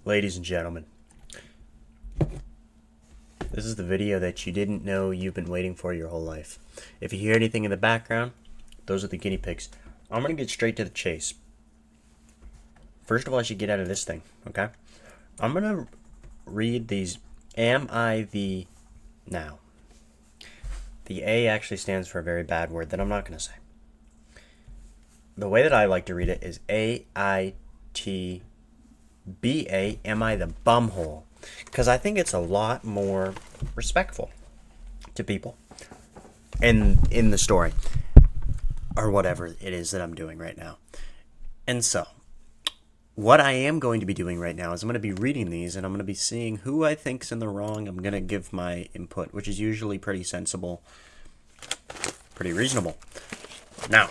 Ladies and gentlemen, this is the video that you didn't know you've been waiting for your whole life. If you hear anything in the background, those are the guinea pigs. I'm going to get straight to the chase. First of all, I should get out of this thing, okay? I'm going to read these. Am I the... Now. The A actually stands for a very bad word that I'm not going to say. The way that I like to read it is A-I-T-B-A, am I the bumhole? Because I think it's a lot more respectful to people in the story, or whatever it is that I'm doing right now. And so, what I am going to be doing right now is I'm going to be reading these, and I'm going to be seeing who I think's in the wrong. I'm going to give my input, which is usually pretty sensible, pretty reasonable. Now,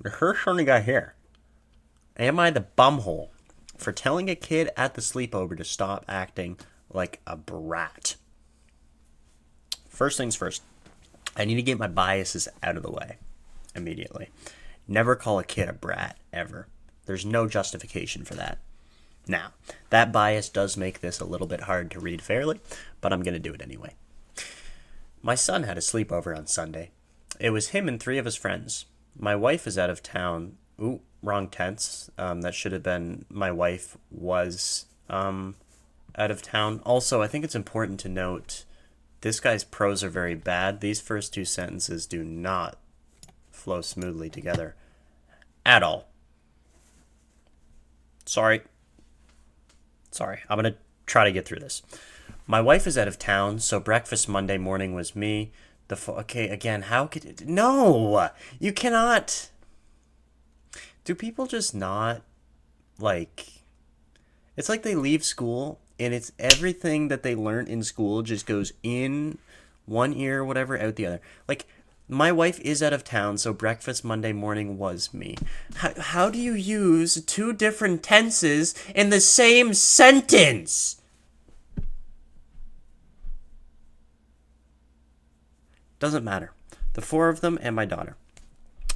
the first one we got here. Am I the bumhole for telling a kid at the sleepover to stop acting like a brat? First things first, I need to get my biases out of the way immediately. Never call a kid a brat, ever. There's no justification for that. Now, that bias does make this a little bit hard to read fairly, but I'm going to do it anyway. My son had a sleepover on Sunday. It was him and 3 of his friends. My wife is out of town. Ooh, wrong tense. That should have been my wife was out of town. Also, I think it's important to note this guy's prose are very bad. These first 2 sentences do not flow smoothly together at all. Sorry. I'm going to try to get through this. My wife is out of town, so breakfast Monday morning was me. Okay, again, how could it... No! You cannot... Do people just not, like... It's like they leave school, and it's everything that they learned in school just goes in one ear, whatever, out the other. Like, my wife is out of town, so breakfast Monday morning was me. How do you use 2 different tenses in the same sentence? Doesn't matter. The 4 of them and my daughter.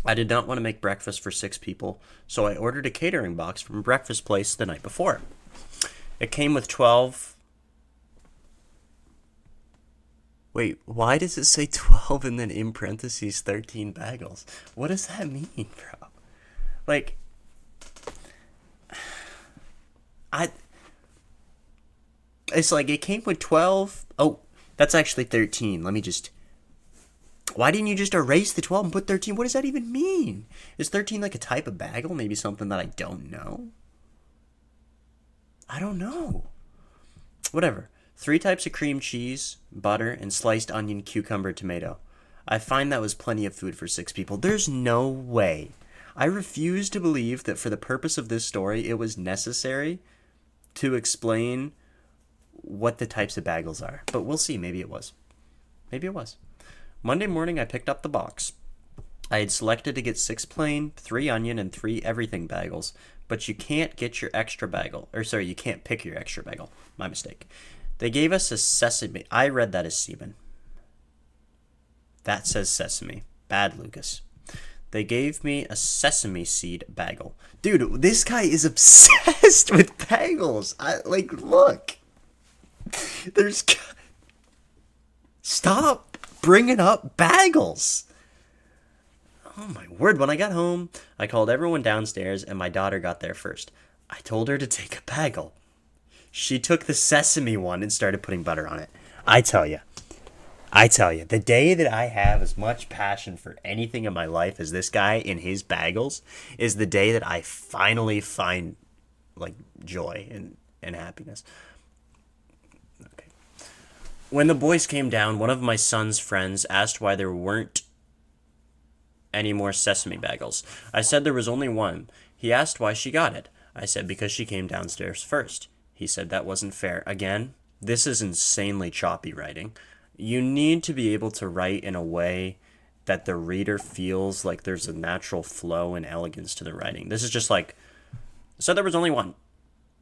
I did not want to make breakfast for 6 people, so I ordered a catering box from a breakfast place the night before. It came with 12... Wait, why does it say 12 and then in parentheses 13 bagels? What does that mean, bro? Like, it's like it came with 12... Oh, that's actually 13. Let me just... Why didn't you just erase the 12 and put 13? What does that even mean? Is 13 like a type of bagel? Maybe something that I don't know? I don't know. Whatever. 3 types of cream cheese, butter, and sliced onion, cucumber, tomato. I find that was plenty of food for 6 people. There's no way. I refuse to believe that for the purpose of this story, it was necessary to explain what the types of bagels are. But we'll see. Maybe it was. Maybe it was. Monday morning, I picked up the box. I had selected to get 6 plain, 3 onion, and 3 everything bagels, but you can't get your extra bagel. You can't pick your extra bagel. My mistake. They gave us a sesame. I read that as semen. That says sesame. Bad, Lucas. They gave me a sesame seed bagel. Dude, this guy is obsessed with bagels. Look. Stop bringing up bagels. Oh my word. When I got home, I called everyone downstairs and my daughter got there first. I told her to take a bagel. She took the sesame one and started putting butter on it. I tell you, the day that I have as much passion for anything in my life as this guy in his bagels is the day that I finally find, like, joy and happiness. Okay. When the boys came down, one of my son's friends asked why there weren't any more sesame bagels. I said there was only one. He asked why she got it. I said because she came downstairs first. He said that wasn't fair. Again, this is insanely choppy writing. You need to be able to write in a way that the reader feels like there's a natural flow and elegance to the writing. This is just like, so there was only one.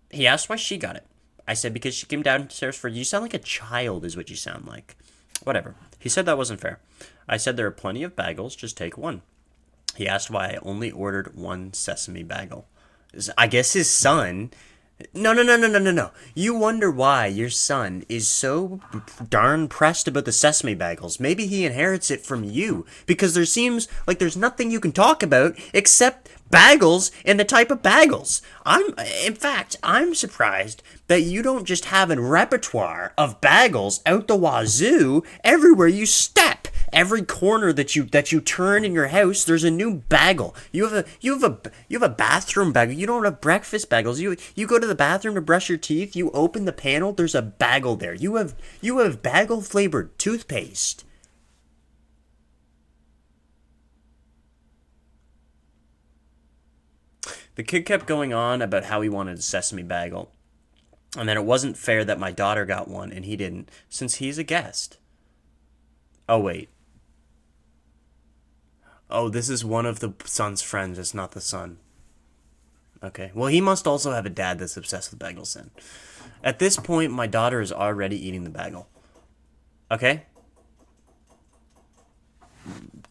He asked why she got it. I said because she came downstairs first. You sound like a child is what you sound like. Whatever. He said that wasn't fair. I said there are plenty of bagels, just take one. He asked why I only ordered one sesame bagel. I guess his son. No, no, no, no, no, no, no. You wonder why your son is so darn pressed about the sesame bagels. Maybe he inherits it from you because there seems like there's nothing you can talk about except bagels and the type of bagels. In fact, I'm surprised that you don't just have a repertoire of bagels out the wazoo everywhere you step. Every corner that you turn in your house, there's a new bagel. You have a bathroom bagel. You don't have breakfast bagels. You go to the bathroom to brush your teeth. You open the panel. There's a bagel there. You have bagel flavored toothpaste. The kid kept going on about how he wanted a sesame bagel, and then it wasn't fair that my daughter got one and he didn't, since he's a guest. Oh wait. Oh, this is one of the son's friends. It's not the son. Okay. Well, he must also have a dad that's obsessed with bagels then. At this point, my daughter is already eating the bagel. Okay?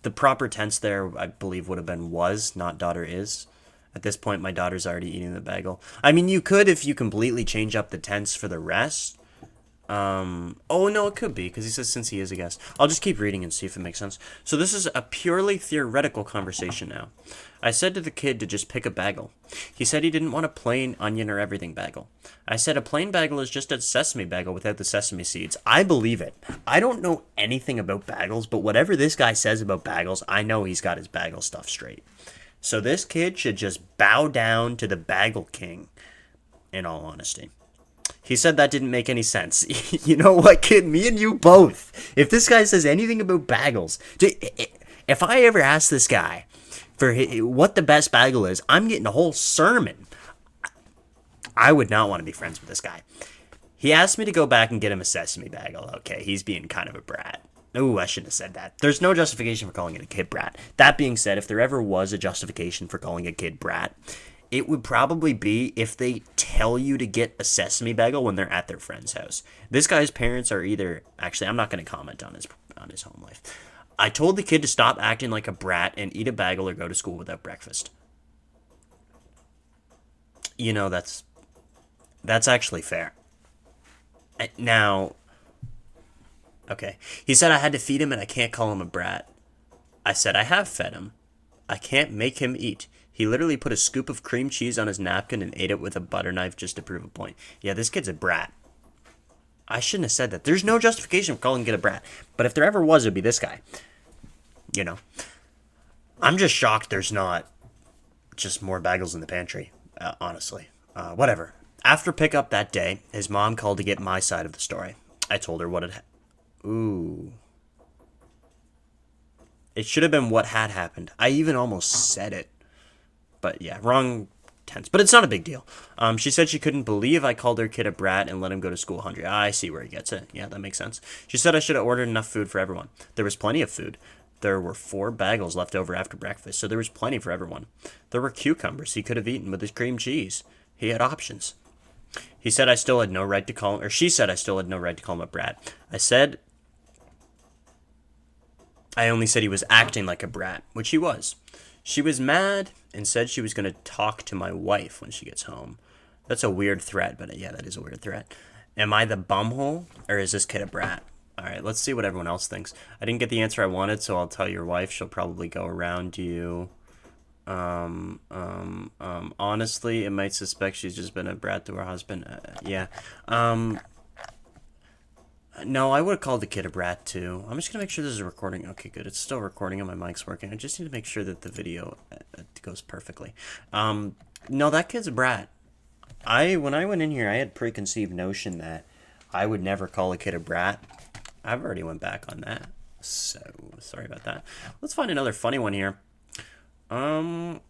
The proper tense there, I believe, would have been was, not daughter is. At this point, my daughter's already eating the bagel. I mean, you could if you completely change up the tense for the rest. Oh no, it could be, because he says since he is a guest. I'll just keep reading and see if it makes sense. So this is a purely theoretical conversation now. I said to the kid to just pick a bagel. He said he didn't want a plain onion or everything bagel. I said a plain bagel is just a sesame bagel without the sesame seeds. I believe it. I don't know anything about bagels, but whatever this guy says about bagels, I know he's got his bagel stuff straight. So this kid should just bow down to the bagel king, in all honesty. He said that didn't make any sense. You know what, kid? Me and you both. If this guy says anything about bagels, if I ever ask this guy for what the best bagel is, I'm getting a whole sermon. I would not want to be friends with this guy. He asked me to go back and get him a sesame bagel. Okay, he's being kind of a brat. Ooh, I shouldn't have said that. There's no justification for calling it a kid brat. That being said, if there ever was a justification for calling a kid brat, it would probably be if they tell you to get a sesame bagel when they're at their friend's house. This guy's parents are either... Actually, I'm not going to comment on his home life. I told the kid to stop acting like a brat and eat a bagel or go to school without breakfast. You know, that's actually fair. Now... Okay. He said I had to feed him and I can't call him a brat. I said I have fed him. I can't make him eat. He literally put a scoop of cream cheese on his napkin and ate it with a butter knife just to prove a point. Yeah, this kid's a brat. I shouldn't have said that. There's no justification for calling it a brat. But if there ever was, it'd be this guy. You know. I'm just shocked there's not just more bagels in the pantry, honestly. Whatever. After pickup that day, his mom called to get my side of the story. I told her what had... Ooh. It should have been what had happened. I even almost said it. But yeah, wrong tense. But it's not a big deal. She said she couldn't believe I called her kid a brat and let him go to school hungry. I see where he gets it. Yeah, that makes sense. She said I should have ordered enough food for everyone. There was plenty of food. There were 4 bagels left over after breakfast, so there was plenty for everyone. There were cucumbers he could have eaten with his cream cheese. He had options. He said I still had no right to call him, or she said I still had no right to call him a brat. I only said he was acting like a brat, which he was. She was mad and said she was going to talk to my wife when she gets home. That's a weird threat, but yeah, that is a weird threat. Am I the bumhole, or is this kid a brat? All right, let's see what everyone else thinks. I didn't get the answer I wanted, so I'll tell your wife. She'll probably go around you. Honestly, it might suspect she's just been a brat to her husband. Yeah. No, I would have called the kid a brat too. I'm just gonna make sure this is recording. Okay, good. It's still recording and my mic's working. I just need to make sure that the video goes perfectly. No, that kid's a brat. When I went in here, I had preconceived notion that I would never call a kid a brat. I've already went back on that. So, sorry about that. Let's find another funny one here. Am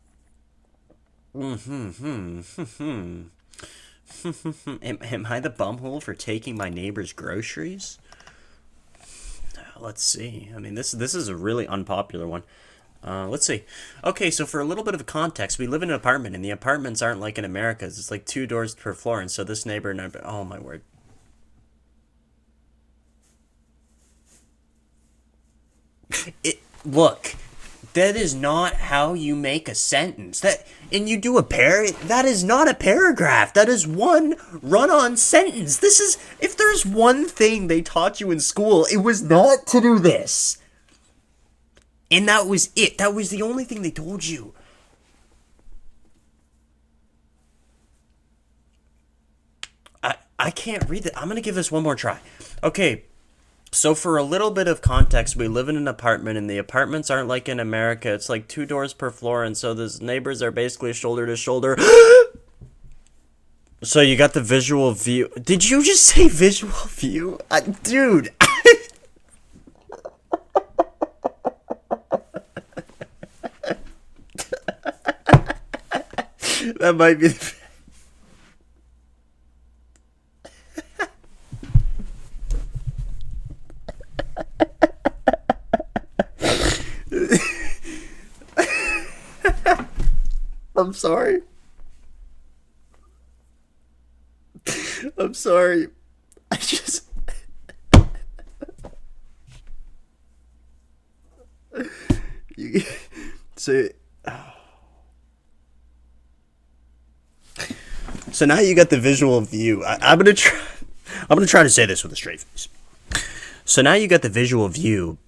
I the bumhole for taking my neighbor's groceries? Let's see. I mean, this is a really unpopular one. Let's see. Okay, so for a little bit of context, we live in an apartment, and the apartments aren't like in America's. It's like 2 doors per floor, and so this neighbor... Oh, my word. Look, That is not how you make a sentence. And you do that is not a paragraph. That is one run-on sentence. This is, if there's one thing they taught you in school, it was not to do this. And that was it. That was the only thing they told you. I can't read it. I'm going to give this one more try. Okay. So for a little bit of context, we live in an apartment, and the apartments aren't like in America. It's like 2 doors per floor, and so the neighbors are basically shoulder to shoulder. So you got the visual view. Did you just say visual view? Dude. That might be the... I'm sorry. I'm sorry. I just... you... So now you got the visual view. I'm gonna try to say this with a straight face. So now you got the visual view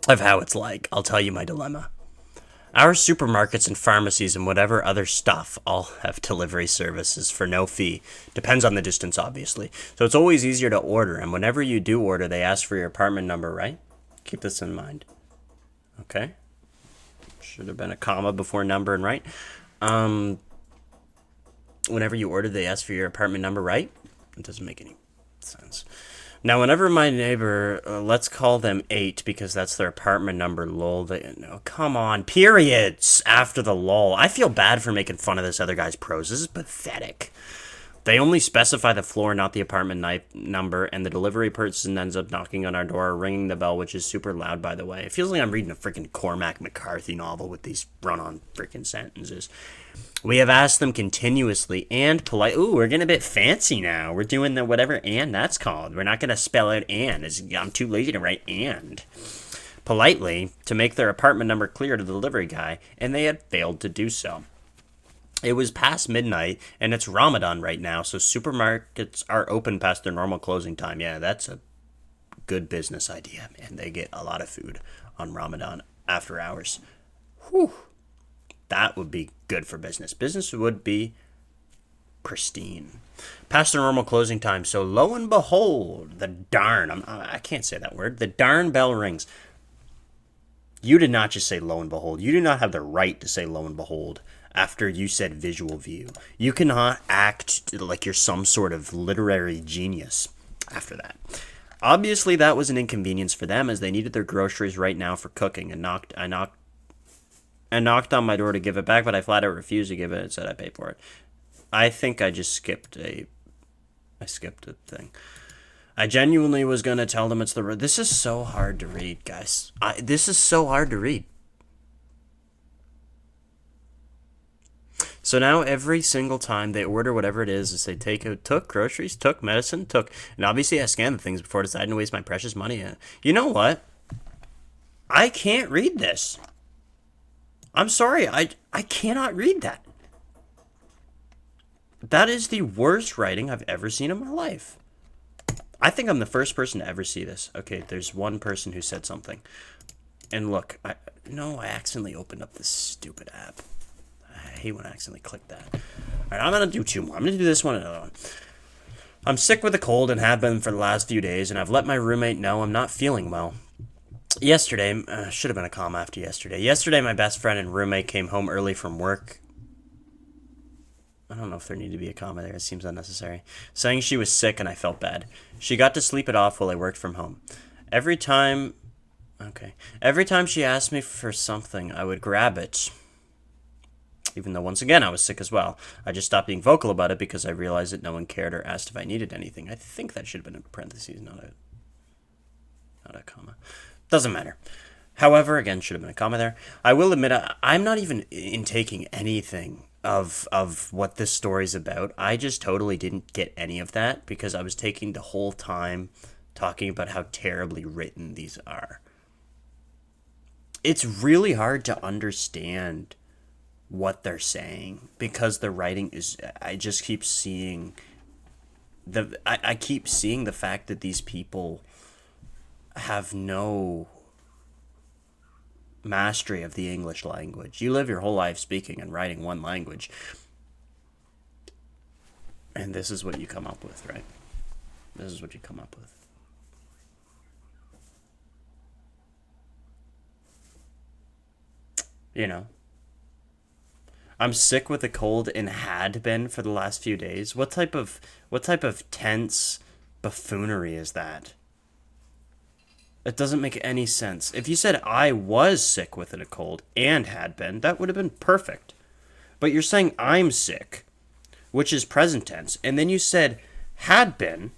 of how it's like. I'll tell you my dilemma. Our supermarkets and pharmacies and whatever other stuff all have delivery services for no fee. Depends on the distance, obviously. So it's always easier to order, and whenever you do order, they ask for your apartment number, right? Keep this in mind. Okay? Should have been a comma before number and right. Whenever you order, they ask for your apartment number, right? It doesn't make any sense. Now, whenever my neighbor, let's call them 8 because that's their apartment number, lol. Come on, periods after the lol. I feel bad for making fun of this other guy's prose. This is pathetic. They only specify the floor, not the apartment number, and the delivery person ends up knocking on our door or ringing the bell, which is super loud, by the way. It feels like I'm reading a freaking Cormac McCarthy novel with these run-on freaking sentences. We have asked them continuously and polite. Ooh, we're getting a bit fancy now. We're doing the whatever and that's called. We're not going to spell out and. I'm too lazy to write and. Politely to make their apartment number clear to the delivery guy, and they had failed to do so. It was past midnight, and it's Ramadan right now, so supermarkets are open past their normal closing time. Yeah, that's a good business idea, man. They get a lot of food on Ramadan after hours. Whew. That would be good for business. Business would be pristine. Past their normal closing time, so lo and behold, I can't say that word. The darn bell rings. You did not just say lo and behold. You do not have the right to say lo and behold after you said visual view. You cannot act like you're some sort of literary genius after that. Obviously, that was an inconvenience for them as they needed their groceries right now for cooking. I knocked on my door to give it back, but I flat out refused to give it and said I paid for it. I think I just skipped a thing. I genuinely was going to tell them it's the... This is so hard to read, guys. This is so hard to read. So now every single time they order whatever it is they took groceries, took medicine, and obviously I scanned the things before deciding to waste my precious money. You know what? I can't read this. I'm sorry, I cannot read that. That is the worst writing I've ever seen in my life. I think I'm the first person to ever see this. Okay, there's one person who said something. And look, I accidentally opened up this stupid app. I hate when I accidentally click that. Alright, I'm going to do 2 more. I'm going to do this one and another one. I'm sick with a cold and have been for the last few days, and I've let my roommate know I'm not feeling well. Yesterday, should have been a comma after yesterday. Yesterday, my best friend and roommate came home early from work. I don't know if there needed to be a comma there. It seems unnecessary. Saying she was sick and I felt bad. She got to sleep it off while I worked from home. Every time she asked me for something, I would grab it. Even though, once again, I was sick as well. I just stopped being vocal about it because I realized that no one cared or asked if I needed anything. I think that should have been in parentheses, not a comma. Doesn't matter. However, again, should have been a comma there. I will admit, I'm not even intaking anything of what this story's about. I just totally didn't get any of that because I was taking the whole time talking about how terribly written these are. it's really hard to understand what they're saying because the writing is. I just keep seeing I keep seeing the fact that these people have no mastery of the English language. You live your whole life speaking and writing one language, and this is what you come up with, right? This is what you come up with. You know, I'm sick with a cold and had been for the last few days. What type of tense buffoonery is that? It doesn't make any sense. If you said I was sick with a cold and had been, that would have been perfect. But you're saying I'm sick, which is present tense, and then you said had been,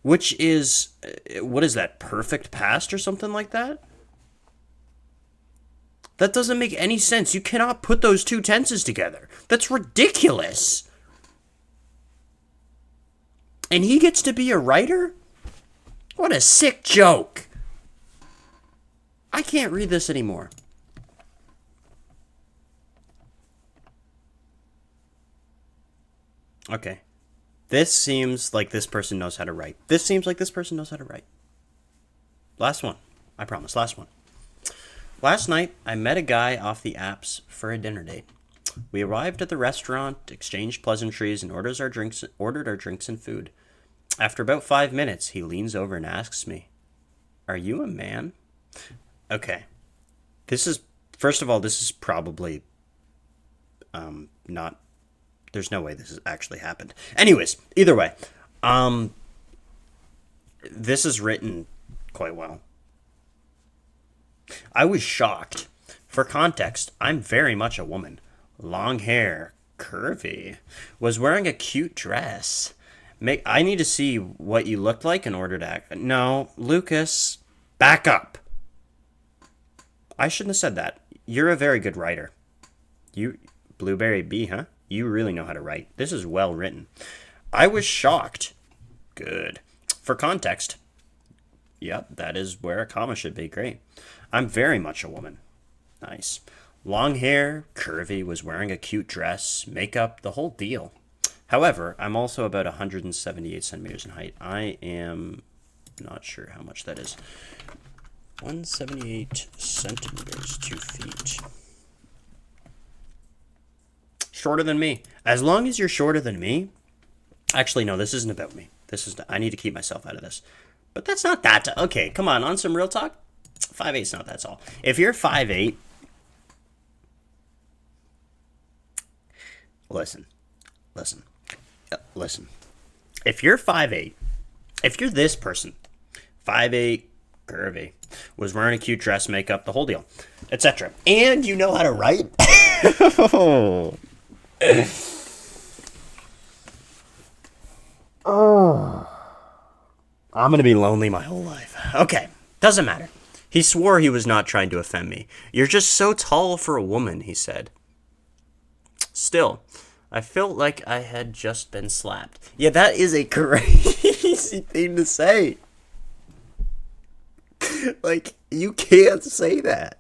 which is what is that? Perfect past or something like that? That doesn't make any sense. You cannot put those two tenses together. That's ridiculous. And he gets to be a writer? What a sick joke. I can't read this anymore. Okay. This seems like this person knows how to write. This seems like this person knows how to write. Last one. I promise. Last one. Last night, I met a guy off the apps for a dinner date. We arrived at the restaurant, exchanged pleasantries, and ordered our drinks and food. After about 5 minutes, he leans over and asks me, "Are you a man?" Okay. This is, first of all, this is probably not, there's no way this has actually happened. Anyways, either way, um, this is written quite well. I was shocked. For context, I'm very much a woman. Long hair, curvy, was wearing a cute dress. I need to see what you looked like in order to act. No, Lucas, back up. I shouldn't have said that. You're a very good writer. You, Blueberry Bee, huh? You really know how to write. This is well written. I was shocked. Good. For context, yep, that is where a comma should be. Great. I'm very much a woman. Nice. Long hair, curvy, was wearing a cute dress, makeup, the whole deal. However, I'm also about 178 centimeters in height. I am not sure how much that is. 178 centimeters, 2 feet. Shorter than me. As long as you're shorter than me. Actually, no, this isn't about me. I need to keep myself out of this. But that's not that. Okay, come on some real talk. 5'8's not that tall. If you're 5'8, listen. If you're 5'8, if you're this person, 5'8, curvy, was wearing a cute dress, makeup, the whole deal, etc., and you know how to write, oh, I'm gonna be lonely my whole life. Okay, doesn't matter. He swore he was not trying to offend me. You're just so tall for a woman, he said. Still, I felt like I had just been slapped. Yeah, that is a crazy thing to say. Like, you can't say that.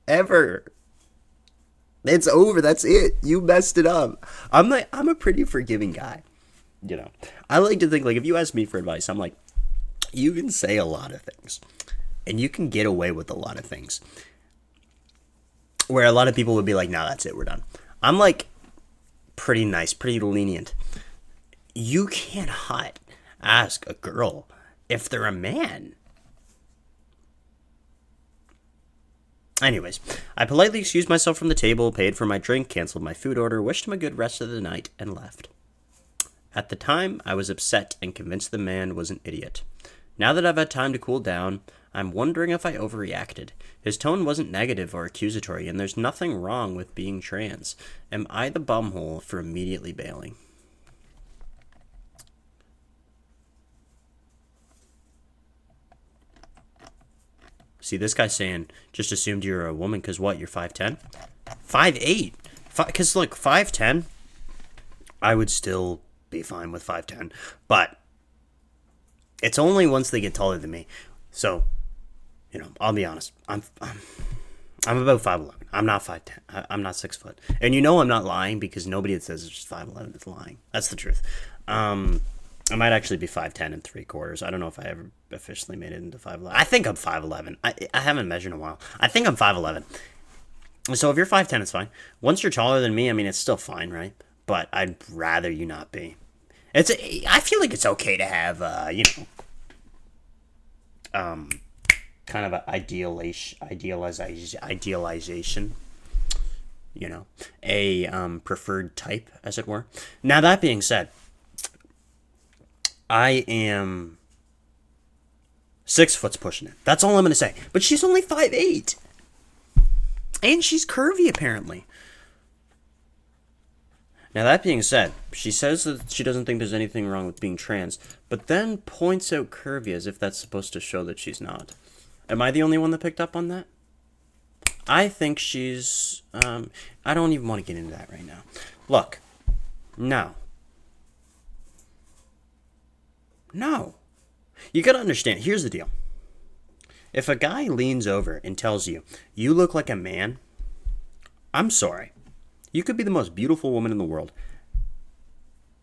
Ever. It's over. That's it. You messed it up. I'm a pretty forgiving guy. You know, I like to think, like, if you ask me for advice, I'm like, you can say a lot of things. And you can get away with a lot of things. Where a lot of people would be like, nah, that's it, we're done. I'm like, pretty nice, pretty lenient. You cannot ask a girl if they're a man. Anyways, I politely excused myself from the table, paid for my drink, canceled my food order, wished him a good rest of the night, and left. At the time, I was upset and convinced the man was an idiot. Now that I've had time to cool down, I'm wondering if I overreacted. His tone wasn't negative or accusatory, and there's nothing wrong with being trans. Am I the bumhole for immediately bailing? See, this guy's saying, just assumed you're a woman because what, you're 5'10"? 5'8"? Because, look, 5'10", I would still be fine with 5'10", but it's only once they get taller than me. So, I'll be honest. I'm about 5'11". I'm not 5'10". I'm not 6 foot. And I'm not lying, because nobody that says it's just 5'11" is lying. That's the truth. I might actually be 5'10" and 3/4. I don't know if I ever officially made it into 5'11". I think I'm 5'11". I haven't measured in a while. I think I'm 5'11". So if you're 5'10", it's fine. Once you're taller than me, I mean, it's still fine, right? But I'd rather you not be. I feel like it's okay to have, kind of an idealization, a preferred type, as it were. Now, that being said, I am 6 foot's pushing it. That's all I'm going to say. But she's only 5'8". And she's curvy, apparently. Now, that being said, she says that she doesn't think there's anything wrong with being trans, but then points out curvy as if that's supposed to show that she's not. Am I the only one that picked up on that? I think she's... I don't even want to get into that right now. Look. No. No. You gotta understand. Here's the deal. If a guy leans over and tells you, you look like a man, I'm sorry. You could be the most beautiful woman in the world.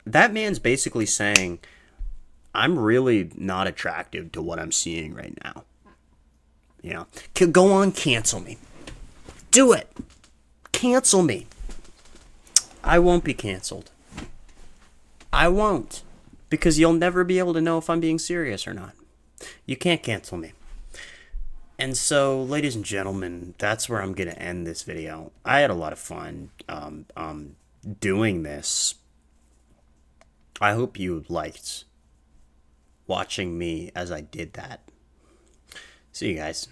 That man's basically saying, I'm really not attractive to what I'm seeing right now. Go on, cancel me. Do it. Cancel me. I won't be canceled. I won't. Because you'll never be able to know if I'm being serious or not. You can't cancel me. And so, ladies and gentlemen, that's where I'm going to end this video. I had a lot of fun doing this. I hope you liked watching me as I did that. See you guys.